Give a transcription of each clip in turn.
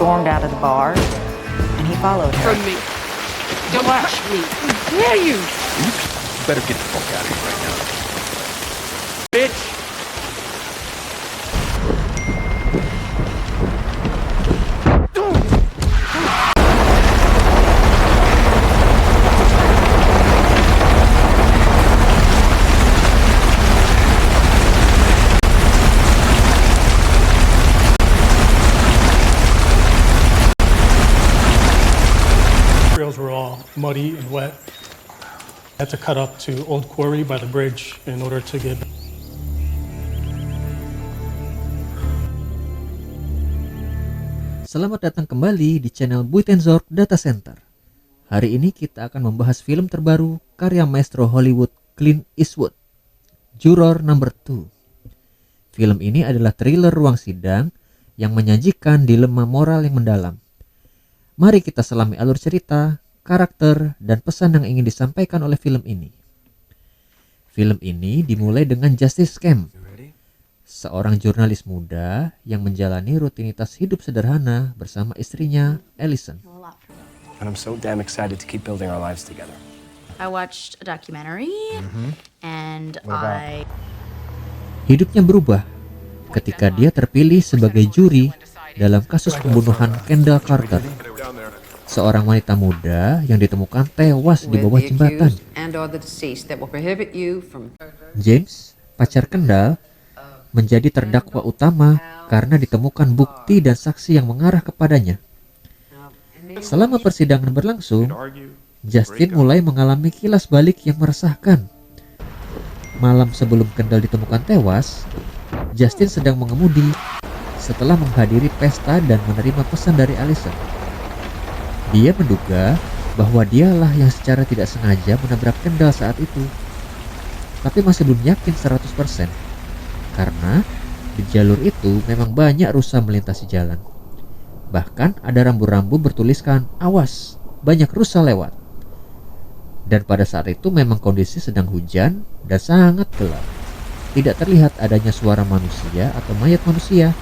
stormed out of the bar, and he followed her. From me. Don't touch me. Dare you, You better get the fuck out of here right now. bitch! Trails were all muddy and wet. I had to cut up to Old Quarry by the bridge in order to get. Selamat datang kembali di channel Buitenzorg Data Center. Hari ini kita akan membahas film terbaru karya maestro Hollywood Clint Eastwood, Juror Number 2. Film ini adalah thriller ruang sidang yang menyajikan dilema moral yang mendalam. Mari kita selami alur cerita, karakter, dan pesan yang ingin disampaikan oleh film ini. Film ini dimulai dengan Justice Camp, seorang jurnalis muda yang menjalani rutinitas hidup sederhana bersama istrinya, Allison. And I'm so damn excited to keep building our lives together. I watched a documentary and Hidupnya berubah ketika dia terpilih sebagai juri dalam kasus pembunuhan Kendall Carter, seorang wanita muda yang ditemukan tewas di bawah jembatan. James, pacar Kendall, menjadi terdakwa utama karena ditemukan bukti dan saksi yang mengarah kepadanya. Selama persidangan berlangsung, Justin mulai mengalami kilas balik yang meresahkan. Malam sebelum Kendall ditemukan tewas, Justin sedang mengemudi setelah menghadiri pesta dan menerima pesan dari Allison. Dia menduga bahwa dialah yang secara tidak sengaja menabrak Kendall saat itu, tapi masih belum yakin 100%. Karena di jalur itu memang banyak rusa melintasi jalan. Bahkan ada rambu-rambu bertuliskan, "Awas, banyak rusa lewat." Dan pada saat itu memang kondisi sedang hujan dan sangat gelap. Tidak terlihat adanya suara manusia atau mayat manusia.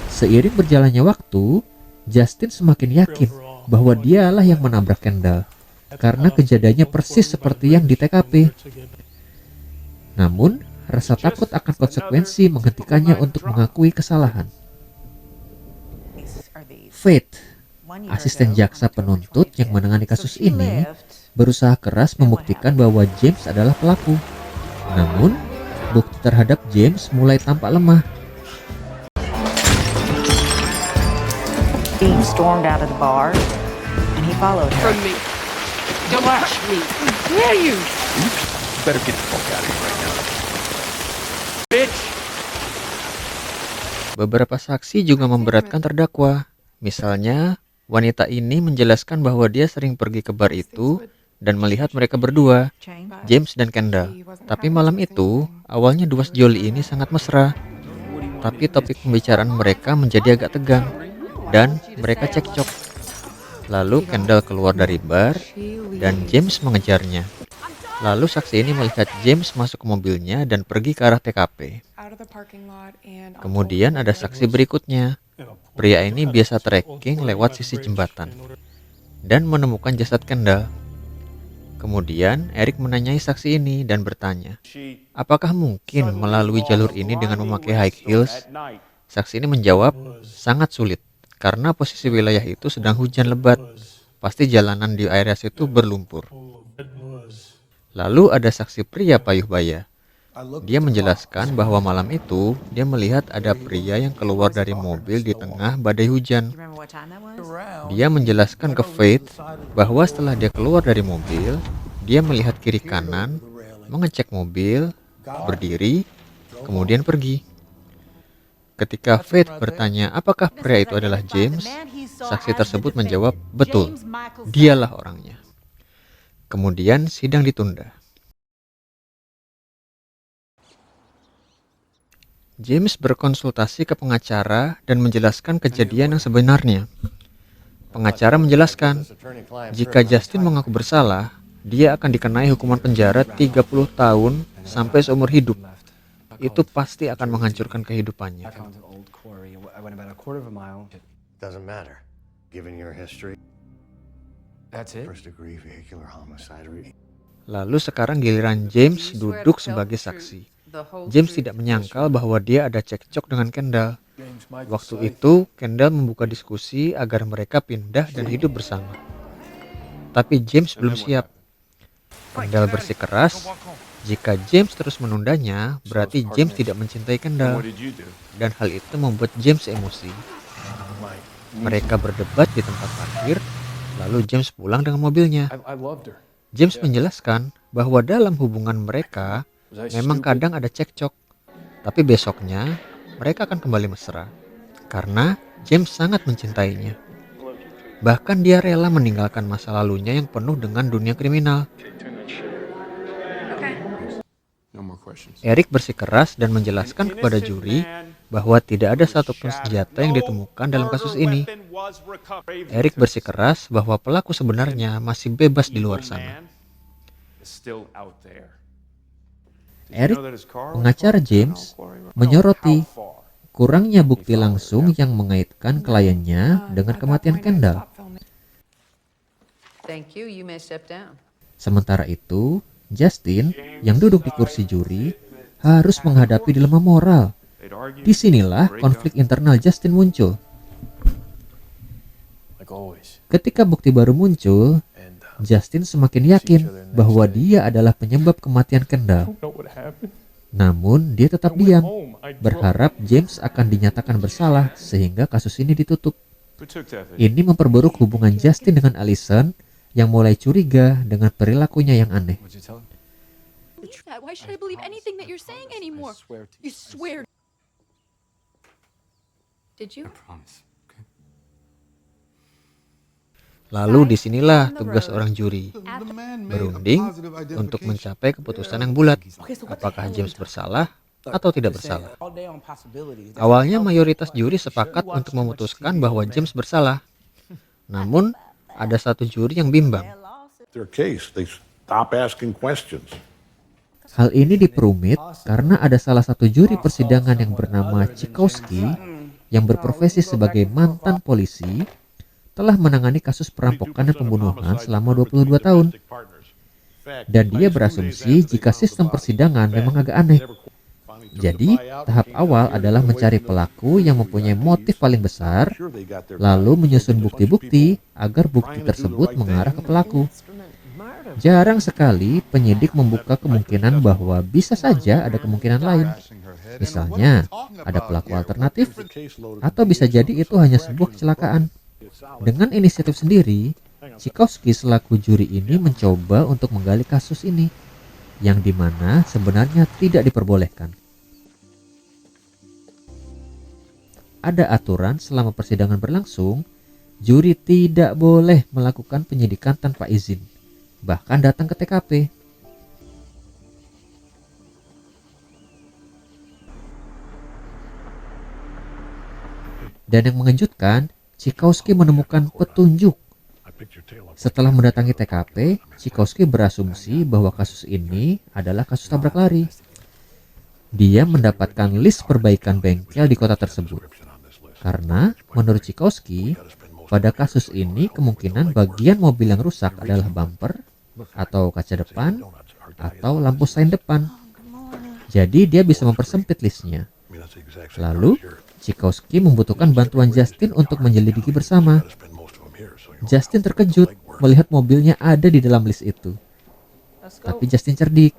Seiring berjalannya waktu, Justin semakin yakin bahwa dialah yang menabrak Kendall karena kejadiannya persis seperti yang di TKP. Namun, rasa takut akan konsekuensi menghentikannya untuk mengakui kesalahan. Faith, asisten jaksa penuntut yang menangani kasus ini, berusaha keras membuktikan bahwa James adalah pelaku. Namun, bukti terhadap James mulai tampak lemah. He stormed out of the bar, and he followed her. From me. Don't touch me. Dare you, You better get the fuck out of here right now. bitch! Beberapa saksi juga memberatkan terdakwa. Misalnya, wanita ini menjelaskan bahwa dia sering pergi ke bar itu dan melihat mereka berdua, James dan Kendall. Tapi malam itu, awalnya dua sejoli ini sangat mesra. Tapi topik pembicaraan mereka menjadi agak tegang dan mereka cekcok. Lalu Kendall keluar dari bar dan James mengejarnya. Lalu saksi ini melihat James masuk ke mobilnya dan pergi ke arah TKP. Kemudian ada saksi berikutnya. Pria ini biasa trekking lewat sisi jembatan dan menemukan jasad Kendall. Kemudian Eric menanyai saksi ini dan bertanya, apakah mungkin melalui jalur ini dengan memakai high heels? Saksi ini menjawab, sangat sulit karena posisi wilayah itu sedang hujan lebat. Pasti jalanan di area situ berlumpur. Lalu ada saksi pria payuh baya. Dia menjelaskan bahwa malam itu dia melihat ada pria yang keluar dari mobil di tengah badai hujan. Dia menjelaskan ke Faith bahwa setelah dia keluar dari mobil, dia melihat kiri kanan, mengecek mobil, berdiri, kemudian pergi. Ketika Faith bertanya apakah pria itu adalah James, saksi tersebut menjawab, betul, dialah orangnya. Kemudian sidang ditunda. James berkonsultasi ke pengacara dan menjelaskan kejadian yang sebenarnya. Pengacara menjelaskan, jika Justin mengaku bersalah, dia akan dikenai hukuman penjara 30 tahun sampai seumur hidup. Itu pasti akan menghancurkan kehidupannya. Doesn't matter. Given your history, That's it? first degree vehicular homicide. Lalu sekarang giliran James duduk sebagai saksi. James tidak menyangkal bahwa dia ada cekcok dengan Kendall. Waktu itu, Kendall membuka diskusi agar mereka pindah dan hidup bersama. Tapi James belum siap. Kendall bersikeras, jika James terus menundanya, berarti James tidak mencintai Kendall. Dan hal itu membuat James emosi. Mereka berdebat di tempat parkir, lalu James pulang dengan mobilnya. I loved her. James menjelaskan bahwa dalam hubungan mereka memang kadang ada cekcok, tapi besoknya mereka akan kembali mesra karena James sangat mencintainya. Bahkan dia rela meninggalkan masa lalunya yang penuh dengan dunia kriminal. No more questions. Eric bersikeras dan menjelaskan kepada juri bahwa tidak ada satupun senjata yang ditemukan dalam kasus ini. Eric bersikeras bahwa pelaku sebenarnya masih bebas di luar sana. Eric, pengacara James, menyoroti kurangnya bukti langsung yang mengaitkan kliennya dengan kematian Kendall. Thank you. You may step down. Sementara itu, Justin yang duduk di kursi juri harus menghadapi dilema moral. Disinilah konflik internal Justin muncul. Like always. Ketika bukti baru muncul, Justin semakin yakin bahwa dia adalah penyebab kematian Kendall. Namun, dia tetap diam, berharap James akan dinyatakan bersalah sehingga kasus ini ditutup. Ini memperburuk hubungan Justin dengan Allison yang mulai curiga dengan perilakunya yang aneh. What'd you tell him? Why should I believe anything that you're saying anymore? Swear to You swear. Did you? promise. Okay. Lalu disinilah tugas orang juri, berunding untuk mencapai keputusan yang bulat. Apakah James bersalah atau tidak bersalah? Awalnya mayoritas juri sepakat untuk memutuskan bahwa James bersalah. Namun, ada satu juri yang bimbang. Their case, they stop asking questions. Hal ini diperumit karena ada salah satu juri persidangan yang bernama Chikowski yang berprofesi sebagai mantan polisi telah menangani kasus perampokan dan pembunuhan selama 22 tahun. Dan dia berasumsi jika sistem persidangan memang agak aneh. Jadi, tahap awal adalah mencari pelaku yang mempunyai motif paling besar, lalu menyusun bukti-bukti agar bukti tersebut mengarah ke pelaku. Jarang sekali penyidik membuka kemungkinan bahwa bisa saja ada kemungkinan lain. Misalnya, ada pelaku alternatif, atau bisa jadi itu hanya sebuah kecelakaan. Dengan inisiatif sendiri, Chikowski selaku juri ini mencoba untuk menggali kasus ini, yang dimana sebenarnya tidak diperbolehkan. Ada aturan selama persidangan berlangsung, juri tidak boleh melakukan penyidikan tanpa izin, bahkan datang ke TKP. Dan yang mengejutkan, Chikowski menemukan petunjuk. Setelah mendatangi TKP, Chikowski berasumsi bahwa kasus ini adalah kasus tabrak lari. Dia mendapatkan list perbaikan bengkel di kota tersebut. Karena menurut Chikowski, pada kasus ini kemungkinan bagian mobil yang rusak adalah bumper, atau kaca depan, atau lampu sein depan. Jadi dia bisa mempersempit listnya. Lalu, Chikowski membutuhkan bantuan Justin untuk menyelidiki bersama. Justin terkejut melihat mobilnya ada di dalam list itu. Tapi Justin cerdik.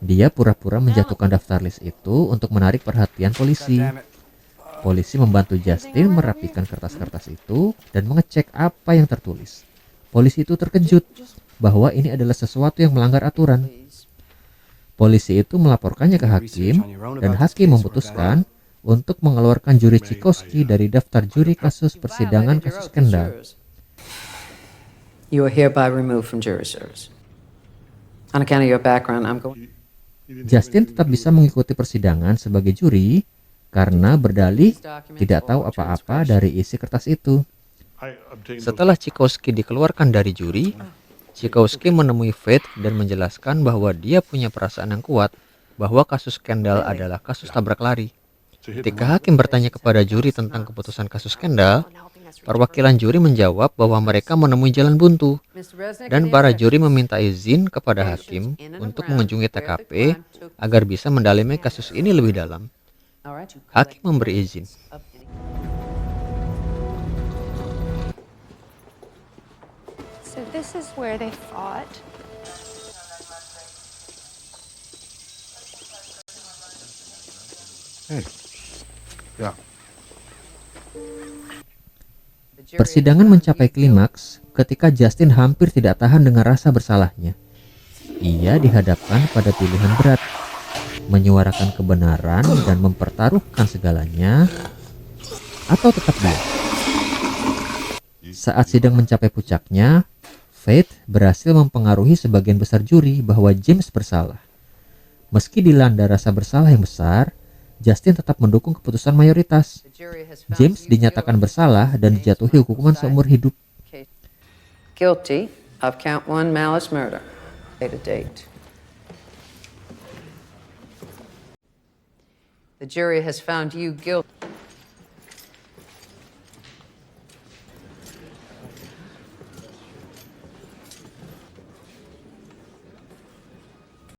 Dia pura-pura menjatuhkan daftar list itu untuk menarik perhatian polisi. Polisi membantu Justin merapikan kertas-kertas itu dan mengecek apa yang tertulis. Polisi itu terkejut bahwa ini adalah sesuatu yang melanggar aturan. Polisi itu melaporkannya ke hakim dan hakim memutuskan untuk mengeluarkan juri Chikowski dari daftar juri kasus persidangan kasus Kendall. You are hereby removed from jury service. On account of your background, I'm going. Justin tetap bisa mengikuti persidangan sebagai juri karena berdalih tidak tahu apa-apa dari isi kertas itu. Setelah Chikowski dikeluarkan dari juri, Chikowski menemui Faith dan menjelaskan bahwa dia punya perasaan yang kuat bahwa kasus Kendall adalah kasus tabrak lari. Ketika hakim bertanya kepada juri tentang keputusan kasus Kendall, perwakilan juri menjawab bahwa mereka menemui jalan buntu, dan para juri meminta izin kepada hakim untuk mengunjungi TKP agar bisa mendalami kasus ini lebih dalam. Hakim memberi izin. So this is where they fought. Yeah. Persidangan mencapai klimaks ketika Justin hampir tidak tahan dengan rasa bersalahnya. Ia dihadapkan pada pilihan berat, menyuarakan kebenaran dan mempertaruhkan segalanya, atau tetap diam. Saat sidang mencapai puncaknya, Faith berhasil mempengaruhi sebagian besar juri bahwa James bersalah. Meski dilanda rasa bersalah yang besar, Justin tetap mendukung keputusan mayoritas. James dinyatakan bersalah dan dijatuhi hukuman seumur hidup. Guilty of count 1 malice murder. Date. The jury has found you guilty.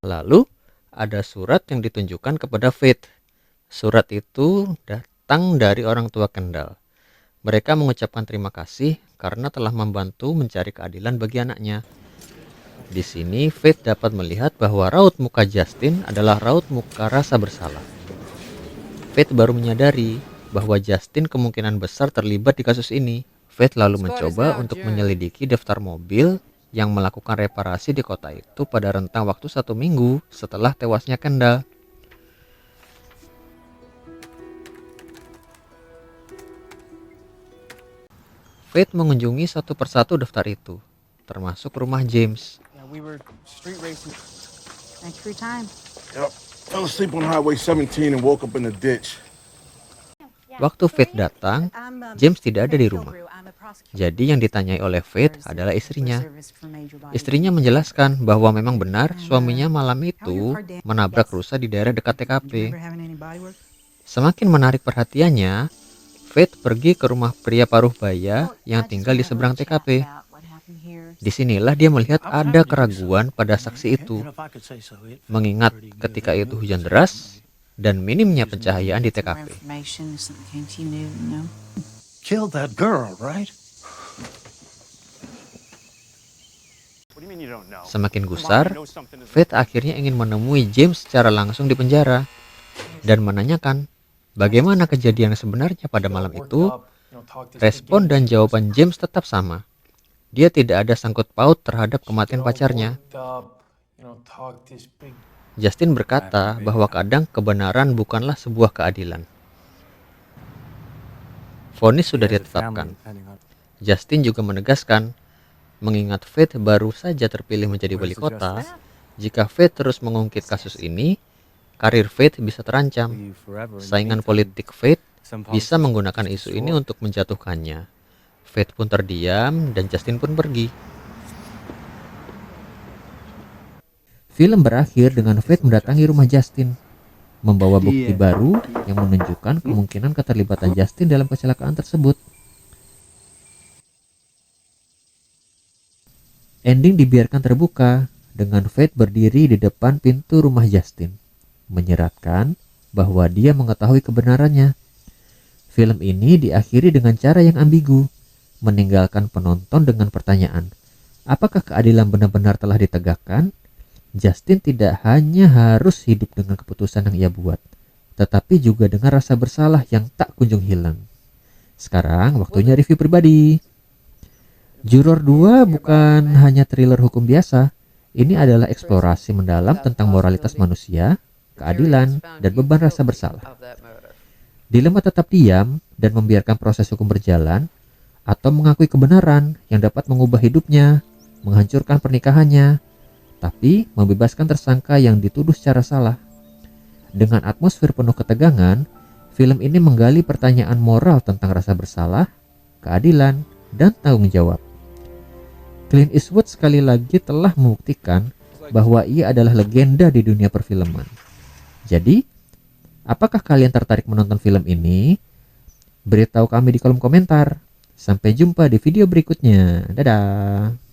Lalu, ada surat yang ditunjukkan kepada Faith. Surat itu datang dari orang tua Kendall. Mereka mengucapkan terima kasih karena telah membantu mencari keadilan bagi anaknya. Di sini, Faith dapat melihat bahwa raut muka Justin adalah raut muka rasa bersalah. Faith baru menyadari bahwa Justin kemungkinan besar terlibat di kasus ini. Faith lalu mencoba untuk menyelidiki daftar mobil yang melakukan reparasi di kota itu pada rentang waktu 1 minggu setelah tewasnya Kendall. Faith mengunjungi satu persatu daftar itu, termasuk rumah James. Thanks for your time. Yep. Fell asleep on Highway 17 and woke up in the ditch. Waktu Faith datang, James tidak ada di rumah. Jadi yang ditanyai oleh Faith adalah istrinya. Istrinya menjelaskan bahwa memang benar suaminya malam itu menabrak rusa di daerah dekat TKP. Semakin menarik perhatiannya, Faith pergi ke rumah pria paruh baya yang tinggal di seberang TKP. Disinilah dia melihat ada keraguan pada saksi itu, mengingat ketika itu hujan deras dan minimnya pencahayaan di TKP. Killed that girl, right? Semakin gusar, Faith akhirnya ingin menemui James secara langsung di penjara dan menanyakan bagaimana kejadian sebenarnya pada malam itu. Respon dan jawaban James tetap sama. Dia tidak ada sangkut paut terhadap kematian pacarnya. Justin berkata bahwa kadang kebenaran bukanlah sebuah keadilan. Vonis sudah ditetapkan. Justin juga menegaskan, mengingat Faith baru saja terpilih menjadi wali kota, jika Faith terus mengungkit kasus ini, karir Faith bisa terancam. Saingan politik Faith bisa menggunakan isu ini untuk menjatuhkannya. Faith pun terdiam dan Justin pun pergi. Film berakhir dengan Faith mendatangi rumah Justin, membawa bukti baru yang menunjukkan kemungkinan keterlibatan Justin dalam kecelakaan tersebut. Ending dibiarkan terbuka dengan Faith berdiri di depan pintu rumah Justin, menyeratkan bahwa dia mengetahui kebenarannya. Film ini diakhiri dengan cara yang ambigu, meninggalkan penonton dengan pertanyaan, apakah keadilan benar-benar telah ditegakkan? Justin tidak hanya harus hidup dengan keputusan yang ia buat, tetapi juga dengan rasa bersalah yang tak kunjung hilang. Sekarang waktunya review pribadi. Juror 2 bukan hanya thriller hukum biasa, ini adalah eksplorasi mendalam tentang moralitas manusia, keadilan, dan beban rasa bersalah. Dilema tetap diam dan membiarkan proses hukum berjalan, atau mengakui kebenaran yang dapat mengubah hidupnya, menghancurkan pernikahannya, tapi membebaskan tersangka yang dituduh secara salah. Dengan atmosfer penuh ketegangan, film ini menggali pertanyaan moral tentang rasa bersalah, keadilan, dan tanggung jawab. Clint Eastwood sekali lagi telah membuktikan bahwa ia adalah legenda di dunia perfilman. Jadi, apakah kalian tertarik menonton film ini? Beritahu kami di kolom komentar. Sampai jumpa di video berikutnya. Dadah.